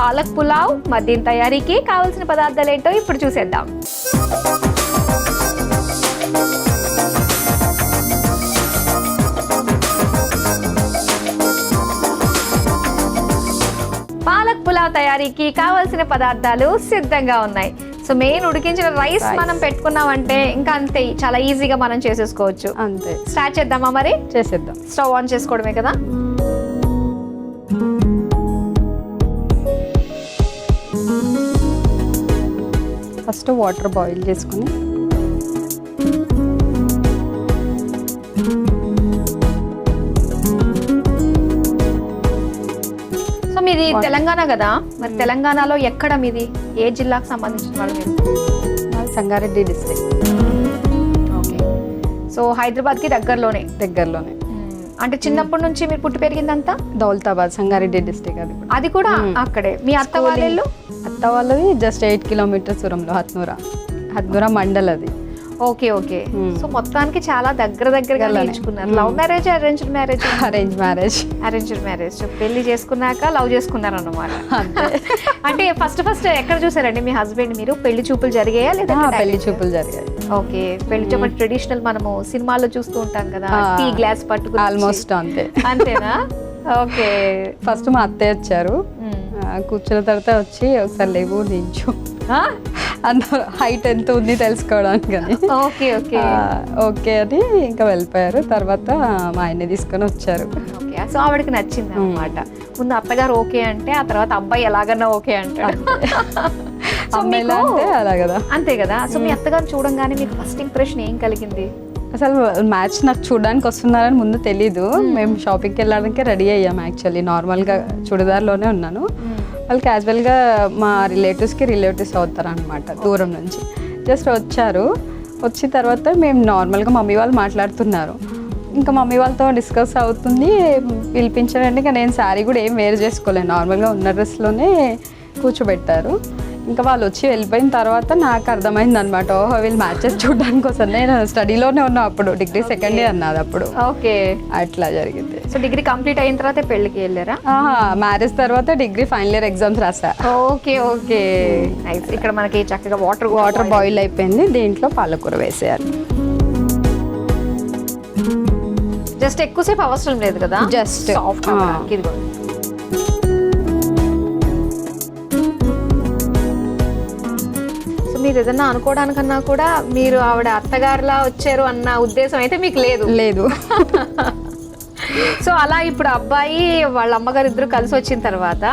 పాలక్ పులావ్. మరి దీని తయారీకి కావాల్సిన పదార్థాలు ఏంటో ఇప్పుడు చూసేద్దాం. పాలక్ పులావ్ తయారీకి కావాల్సిన పదార్థాలు సిద్ధంగా ఉన్నాయి. సో మెయిన్ ఉడికించిన రైస్ మనం పెట్టుకున్నామంటే ఇంకా అంతే, చాలా ఈజీగా మనం చేసేసుకోవచ్చు. అంతే. స్టార్ట్ చేద్దామా? మరి చేసేద్దాం. స్టవ్ ఆన్ చేసుకోవడమే కదా. ఫస్ట్ వాటర్ బాయిల్ చేసుకుని మీది తెలంగాణ కదా, మరి తెలంగాణలో ఎక్కడ మీది, ఏ జిల్లాకు సంబంధించిన వాళ్ళు మీరు? సంగారెడ్డి డిస్ట్రిక్ట్. ఓకే. సో హైదరాబాద్కి దగ్గరలోనే? దగ్గరలోనే. అంటే చిన్నప్పటి నుంచి మీరు పుట్టి పెరిగిందంతా దౌలతాబాద్, సంగారెడ్డి డిస్ట్రిక్ట్. అది కూడా అక్కడే. మీ అత్త వాళ్ళ అత్త వాళ్ళది జస్ట్ 8 కిలోమీటర్స్ దూరంలో హత్నూరా మండల్ అది. Okay okay. సో మొత్తానికి చాలా దగ్గరగా నేర్చుకున్నారు. Love marriage, arranged marriage? Arranged marriage. పెళ్లి చేసుకున్నాక లవ్ చేసుకున్నారు అన్నమాట. అంటే ఫస్ట్ ఎక్కడ చూసారండి మీ హస్బెండ్ మీరు? పెళ్లి చూపులు జరిగాయా లేదా? పెళ్లి చూపులు జరిగాయి. ఓకే. పెళ్లి చూపులు ట్రెడిషనల్ మనము సినిమాల్లో చూస్తూ ఉంటాం కదా, టీ గ్లాస్ పట్టుకుని. ఆల్మోస్ట్ అంతేనా? ఓకే. ఫస్ట్ మా అత్తయ్య వచ్చారు, కూర్చున్న తర్వాత వచ్చి ఒకసారి లేవు నించు అన్నారు, హైట్ ఎంత ఉంది తెలుసుకోవడానికి. ఓకే ఓకే ఓకే అని ఇంకా వెళ్ళిపోయారు. తర్వాత మా ఆయన్ని తీసుకొని వచ్చారు. ఓకే. సో ఆవిడకి నచ్చింది అన్నమాట. ముందు అత్తగారు ఓకే అంటే ఆ తర్వాత అబ్బాయి ఎలాగన్నా ఓకే అంటాడు. అమ్మాయిలా అంటే అలా కదా. అంతే కదా. సో మీ అత్తగారు చూడంగానే మీకు ఫస్ట్ ఇంప్రెషన్ ఏం కలిగింది? అసలు మ్యాచ్ నాకు చూడడానికి వస్తున్నారని ముందు తెలీదు. మేము షాపింగ్కి వెళ్ళడానికి రెడీ అయ్యాం. యాక్చువల్లీ నార్మల్గా చుడిదార్లోనే ఉన్నాను. వాళ్ళు క్యాజువల్గా మా రిలేటివ్స్ అవుతారు అనమాట, దూరం నుంచి. జస్ట్ వచ్చారు. వచ్చిన తర్వాత మేము నార్మల్గా మమ్మీ వాళ్ళు మాట్లాడుతున్నారు. ఇంకా మమ్మీ వాళ్ళతో డిస్కస్ అవుతుంది. పిలిపించారంటే ఇంకా నేను శారీ కూడా ఏం వేర్ చేసుకోలేను, నార్మల్గా ఉన్న డ్రెస్లోనే కూర్చోబెట్టారు. ఇంకా వాళ్ళు వచ్చి వెళ్ళిపోయిన తర్వాత నాకు అర్థమైంది అనమాట, ఓహో వీళ్ళు మ్యాచెస్ చూడడానికి వస్తుంది. నేను స్టడీలోనే ఉన్నా అప్పుడు, డిగ్రీ సెకండ్ ఇయర్ అన్నది అప్పుడు. ఓకే. అట్లా జరిగింది. సో డిగ్రీ కంప్లీట్ అయిన తర్వాత పెళ్ళికి వెళ్ళారా? మ్యారేజ్ తర్వాత డిగ్రీ ఫైనల్ ఇయర్ ఎగ్జామ్స్ రాసా. Okay okay. ఇక్కడ మనకి చక్కగా వాటర్ బాయిల్ అయిపోయింది. దీంట్లో పాలకూర వేసేయాలి. జస్ట్ ఎక్కువసేపు అవసరం లేదు కదా, జస్ట్ సాఫ్ట్. ఇదిగో మీరు ఏదన్నా అనుకోవడానికన్నా కూడా మీరు ఆవిడ అత్తగారిలా వచ్చారు అన్న ఉద్దేశం అయితే మీకు లేదు. సో అలా ఇప్పుడు అబ్బాయి వాళ్ళ అమ్మగారు ఇద్దరు కలిసి వచ్చిన తర్వాత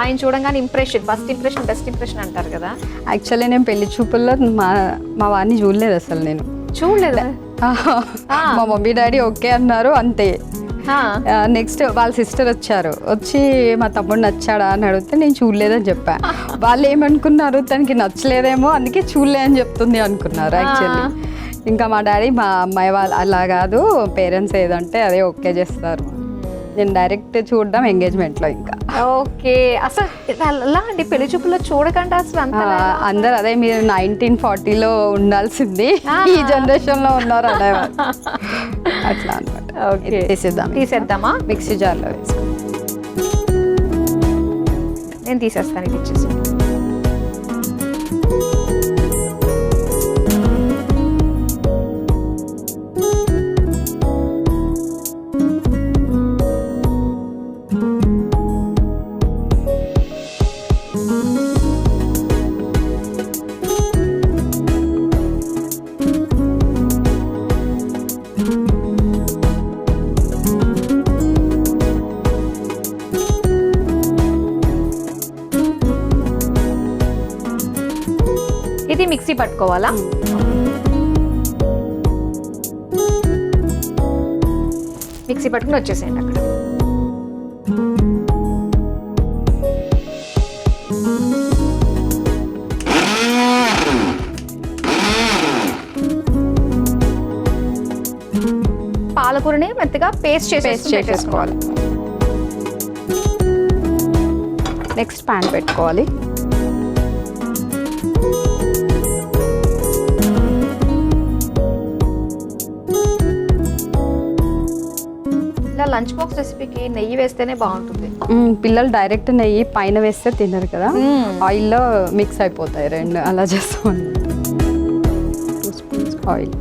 ఆయన చూడంగానే ఫస్ట్ ఇంప్రెషన్ బెస్ట్ ఇంప్రెషన్ అంటారు కదా. యాక్చువల్లీ నేను పెళ్లి చూపుల్లో మా వారిని చూడలేదు అసలు. నేను చూడలేదు. మా మమ్మీ డాడీ ఓకే అన్నారు, అంతే. నెక్స్ట్ వాళ్ళ సిస్టర్ వచ్చి మా తమ్ముడు నచ్చాడా అని అడిగితే నేను చూడలేదని చెప్పా. వాళ్ళు ఏమనుకున్నారు, తనకి నచ్చలేదేమో అందుకే చూడలే అని చెప్తుంది అనుకున్నారు యాక్చువల్లీ. ఇంకా మా డాడీ మా అమ్మాయి వాళ్ళు అలా కాదు, పేరెంట్స్ ఏదంటే అదే ఓకే చేస్తారు. నేను డైరెక్ట్ చూడడం ఎంగేజ్మెంట్లో. ఇంకా ఓకే. అసలు అలా అండి పెళ్లి చూపులో చూడకుండా అసలు అందరు అదే మీరు 1940లో ఉండాల్సింది, ఈ జనరేషన్లో ఉన్నారు అనేవారు. అట్లా అనమాట. తీసేద్దామా? మిక్సీ జార్లో వేసి నేను తీసేస్తాను. ఇది ఇచ్చేసి ఇది మిక్సీ పట్టుకోవాలా? మిక్సీ పట్టుకుని వచ్చేసేయండి అక్కడ. పాలకూరని మెత్తగా పేస్ట్ చేసేసుకోవాలి. నెక్స్ట్ ప్యాన్ పెట్టుకోవాలి. లంచ్ బాక్స్ రెసిపీకి నెయ్యి వేస్తేనే బాగుంటుంది. పిల్లలు డైరెక్ట్ నెయ్యి పైన వేస్తే తినరు కదా, ఆయిల్లో మిక్స్ అయిపోతాయి రెండు, అలా చేస్తాం. 2 స్పూన్స్ ఆయిల్.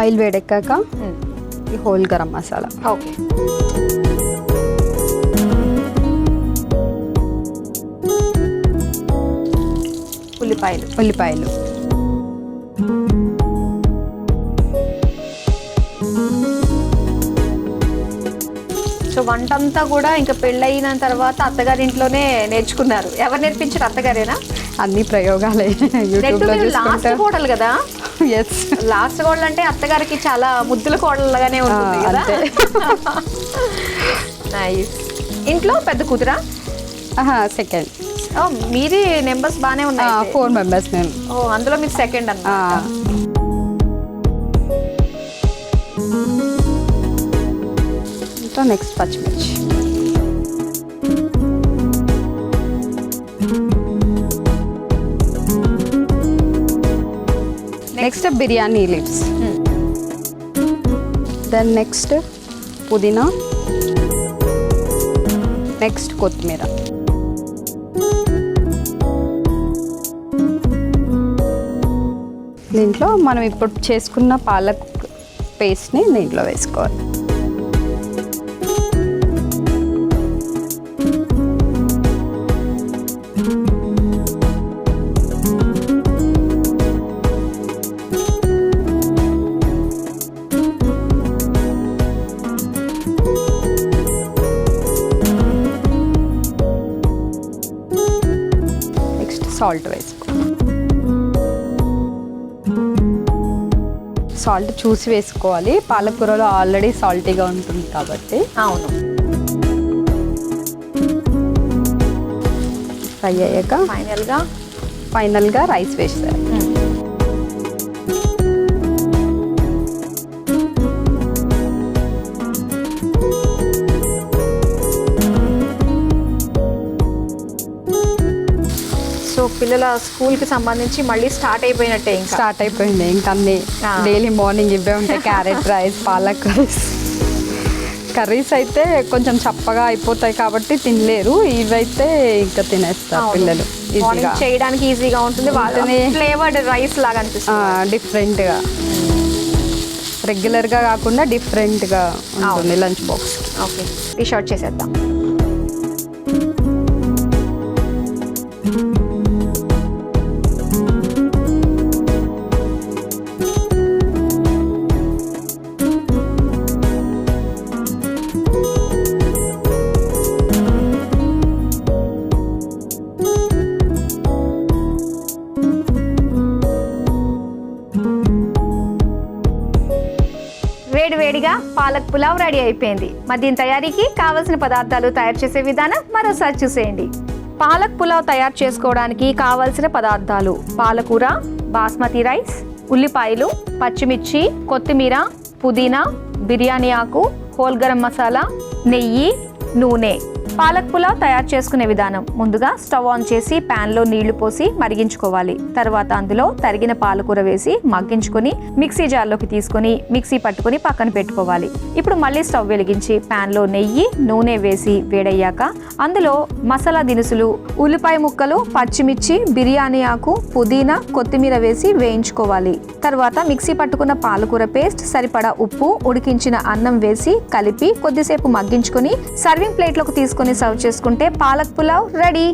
ఆయిల్ వేడెక్కాక ఈ హోల్ గరం మసాలా. ఓకే. ఉల్లిపాయలు. సో వంట అంతా కూడా ఇంకా పెళ్ళయిన తర్వాత అత్తగారింట్లోనే నేర్చుకున్నారు. ఎవరు నేర్పించారు? అత్తగారేనా? అన్ని ప్రయోగాలే యూట్యూబ్ లో లాస్ట్ కోడలు కదా. ఎస్, లాస్ట్ కోడలు అంటే అత్తగారికి చాలా ముద్దుల కోడలుగానే ఉంటుంది కదా. నైస్. ఇంట్లో పెద్ద కూతురా? సెకండ్. మీది నెంబర్స్ బాగానే ఉన్నాయి. 4 మెంబర్స్ మేము. అందులో మీరు సెకండ్ అన్నమాట. ఇంకా నెక్స్ట్ పచ్చిమిర్చి. Next biryani leaves. Then next పుదీనా, నెక్స్ట్ కొత్తిమీర. దీంట్లో మనం ఇప్పుడు చేసుకున్న పాలక్ పేస్ట్ని దీంట్లో వేసుకోవాలి. నెక్స్ట్ సాల్ట్ వేసుకోవాలి. సాల్ట్ చూసి వేసుకోవాలి, పాలకూరలో ఆల్రెడీ సాల్టీగా ఉంటుంది కాబట్టి. అవును. ఫ్రై అయ్యాక ఫైనల్గా రైస్ వేస్తారు. సో పిల్లల స్కూల్కి సంబంధించి మళ్ళీ స్టార్ట్ అయిపోయినట్టే. స్టార్ట్ అయిపోయింది ఇంకా అన్ని. డైలీ మార్నింగ్ ఇవే ఉంటాయి, carrot rice, palak rice. Curries అయితే కొంచెం చప్పగా అయిపోతాయి కాబట్టి తినలేరు, ఇవైతే ఇంకా తినేస్తారు పిల్లలు ఈజీగా. చేయడానికి ఈజీగా ఉంటుంది, వాళ్ళని ఫ్లేవర్డ్ రైస్ లాగా అనిపిస్తుంది. డిఫరెంట్గా, రెగ్యులర్గా కాకుండా డిఫరెంట్గా ఉంటుంది lunch box. Okay, dish out చేసేద్దాం. వేడివేడిగా పాలక్ పులావ్ రెడీ అయిపోయింది. మరి దీని తయారీకి కావలసిన పదార్థాలు, తయారు చేసే విధానం మరోసారి చూసేయండి. పాలక్ పులావ్ తయారు చేసుకోవడానికి కావలసిన పదార్థాలు: పాలకూర, బాస్మతి రైస్, ఉల్లిపాయలు, పచ్చిమిర్చి, కొత్తిమీర, పుదీనా, బిర్యానీ ఆకు, హోల్ గరం మసాలా, నెయ్యి, నూనె. పాలక్ పులావ్ తయారు చేసుకునే విధానం: ముందుగా స్టవ్ ఆన్ చేసి ప్యాన్లో నీళ్లు పోసి మరిగించుకోవాలి. తర్వాత అందులో తరిగిన పాలకూర వేసి మగ్గించుకొని మిక్సీ జార్లోకి తీసుకొని మిక్సీ పట్టుకొని పక్కన పెట్టుకోవాలి. ఇప్పుడు మళ్ళీ స్టవ్ వెలిగించి ప్యాన్లో నెయ్యి, నూనె వేసి వేడయ్యాక అందులో మసాలా దినుసులు, ఉల్లిపాయ ముక్కలు, పచ్చిమిర్చి, బిర్యానీ ఆకు, పుదీనా, కొత్తిమీర వేసి వేయించుకోవాలి. తర్వాత మిక్సీ పట్టుకున్న పాలకూర పేస్ట్, సరిపడా ఉప్పు, ఉడికించిన అన్నం వేసి కలిపి కొద్దిసేపు మగ్గించుకొని సర్వింగ్ ప్లేట్లోకి తీసుకొని సర్వ్ చేసుకుంటే పాలక్ పులావ్ రెడీ.